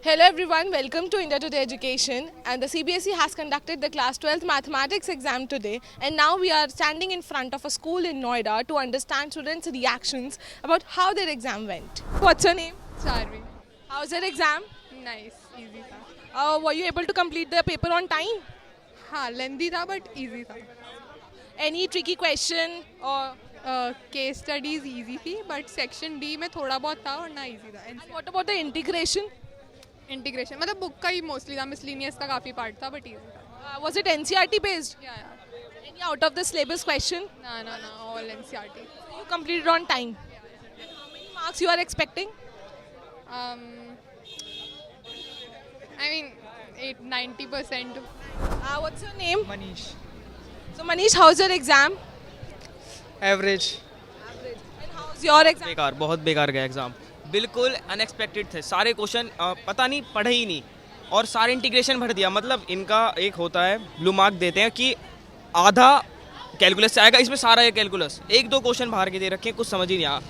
Hello everyone, welcome to India Today Education, and the CBSE has conducted the class 12th mathematics exam today, and now we are standing in front of a school in Noida to understand students' reactions about how their exam went. What's your name? चारवी How's your exam? Nice easy था. Were you able to complete the paper on time? हाँ लेंदी था but easy था. Any tricky question or case studies easy थी but section D में थोड़ा बहुत था वरना इजी था. what about the integration? Integration मतलब बुक का ही मोस्टली था, मिसलिनियस का काफ़ी पार्ट था बट इजी था. Was it NCRT based? या Any out of the syllabus question? ना ना ना all NCERT. You completed on time. How many marks you are expecting? I mean 90%. What's your name? Manish. So Manish, how's your exam? Average. And how's your exam? बेकार, बहुत बेकार गया exam. बिल्कुल unexpected थे सारे क्वेश्चन. पता नहीं, पढ़े ही नहीं और सारे इंटीग्रेशन भर दिया. मतलब इनका एक होता है, ब्लू मार्क देते हैं कि आधा कैलकुलस से आएगा, इसमें सारा है कैलकुलस. एक दो क्वेश्चन बाहर के दे रखे हैं, कुछ समझ ही नहीं आया.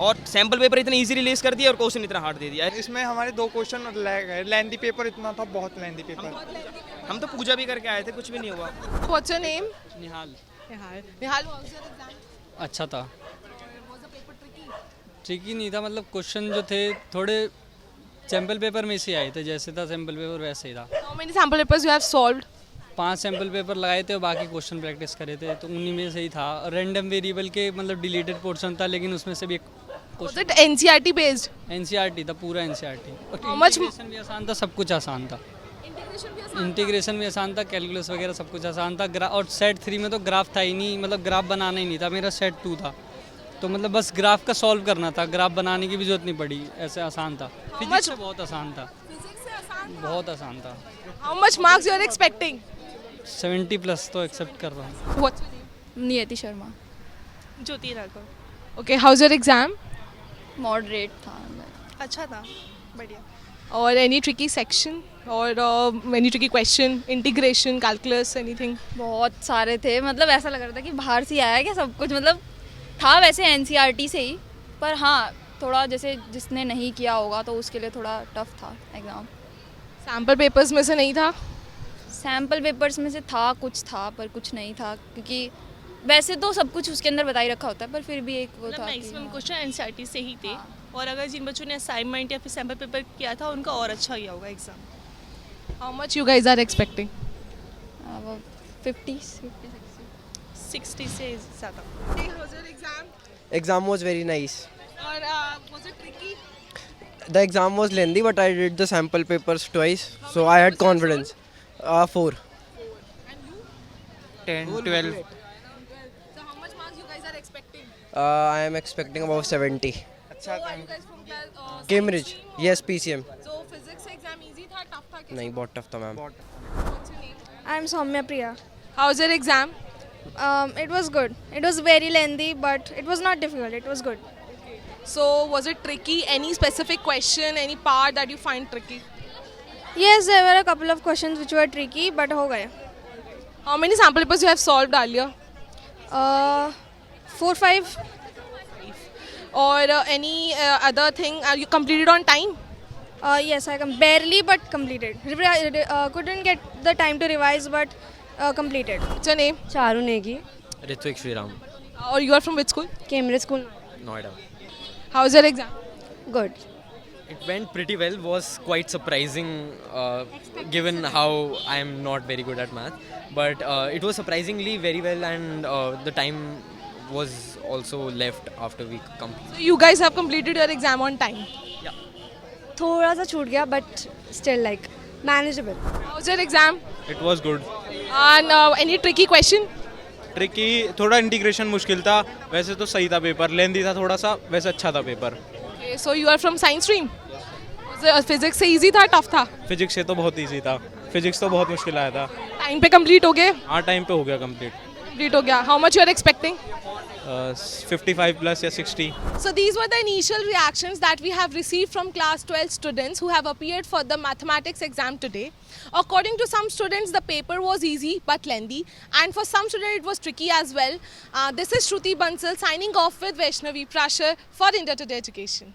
और सैम्पल पेपर इतना इजी रिलीज कर दिया और क्वेश्चन इतना हार्ड दे दिया. इसमें हमारे 2 क्वेश्चन लैग है. लेंदी पेपर इतना था, बहुत लेंदी पेपर. हम तो पूजा भी करके आए थे, कुछ भी नहीं हुआ. What's your name? Nihal. Nihal, how's your exam? अच्छा था. Was the paper tricky? Tricky नहीं था, मतलब क्वेश्चन जो थे थोड़े सैम्पल पेपर में से आए थे, जैसे था सैम्पल पेपर वैसे ही था. How many sample papers you have solved? 5 sample paper लगाए थे और बाकी क्वेश्चन प्रैक्टिस करे थे, तो उन्हीं में से ही था. रैंडम वेरिएबल के मतलब डिलीटेड पोर्शन था, लेकिन उसमें से भी एक Was it NCRT based? NCERT था, पूरा एनसीईआरटी. How much- इंटीग्रेशन भी आसान था, सब कुछ आसान था. इंटीग्रेशन भी आसान था, कैलकुलस वगैरह सब कुछ आसान था. और सेट 3 में तो ग्राफ था ही नहीं, मतलब ग्राफ बनाना ही नहीं था. मेरा सेट 2 था, तो मतलब बस ग्राफ का सॉल्व करना था, ग्राफ बनाने की भी जरूरत नहीं पड़ी. ऐसे आसान था. फिजिक्स से बहुत आसान था, बहुत आसान था. How much marks you are expecting? 70+ तो एक्सेप्ट कर रहा हूँ. What's your name? नियति Sharma. Jyoti Raghav. Okay, how's your exam? Moderate था. अच्छा था, बढ़िया. Or any tricky section or any tricky question? Integration, calculus, anything? बहुत सारे थे, मतलब ऐसा लग रहा था कि बाहर से ही आया क्या सब कुछ. मतलब था वैसे एनसीईआरटी से ही, पर हाँ थोड़ा जैसे जिसने नहीं किया होगा तो उसके लिए थोड़ा टफ था एग्ज़ाम. Sample papers में से नहीं था? सैम्पल पेपर्स में से था, कुछ था पर कुछ नहीं था, क्योंकि वैसे तो सब कुछ उसके अंदर बता ही रखा होता है, पर फिर भी एक वो था कि मैक्सिमम हाँ, क्वेश्चन एनसीईआरटी से ही थे. हाँ. और अगर जिन बच्चों ने असाइनमेंट या फिर सैम्पल पेपर किया था उनका और अच्छा गया होगा exam. How much you guys are expecting? वो 50 60 से ज़्यादा. Okay, how's your exam? Exam was very nice. Or was it tricky? The exam was lengthy, but I did the sample papers twice, so I had confidence. 4. 10, 12. So how much marks you guys are expecting? I am expecting about 70. So are you guys from Cambridge. science stream or- Yes, PCM. So physics exam easy था, tough था कैसा? नहीं, बहुत tough था ma'am. What's your name? I'm Soumya Priya. How's your exam? It was good. It was very lengthy, but it was not difficult. It was good. So was it tricky? Any specific question, any part that you find tricky? Yes, there were a couple of questions which were tricky, but हो गए. How many sample papers you have solved earlier? 4, 5. Or any other thing? You completed on time? Yes, I barely but completed. Couldn't get the time to revise, but completed. What's your name? Charu Negi. Ritvik Shriram. Or you are from which school? Cambridge school. Noida. How's your exam? Good. It went pretty well. Was quite surprising given how I am not very good at math. But it was surprisingly very well, and the time was also left after we completed. So you guys have completed your exam on time. थोड़ा सा छूट गया but still like manageable. How's your exam? It was good. And any tricky question? Tricky थोड़ा integration मुश्किल था. वैसे तो सही था पेपर. लेंदी था थोड़ा सा, वैसे अच्छा था paper. Okay, so you are from science stream? Physics से easy था, tough था? फिजिक्स से तो बहुत इजी था. फिजिक्स तो बहुत मुश्किल आया था. Time पे complete हो गए? हाँ, टाइम पे हो गया कंप्लीट. Complete हो गया. How much you are expecting? 55+ या 60. So these were the initial reactions that we have received from class 12 students who have appeared for the mathematics exam today. According to some students, the paper was easy but lengthy, and for some students it was tricky as well. This is Shruti Bansal signing off with Vaishnavi Prashar for India Today Education.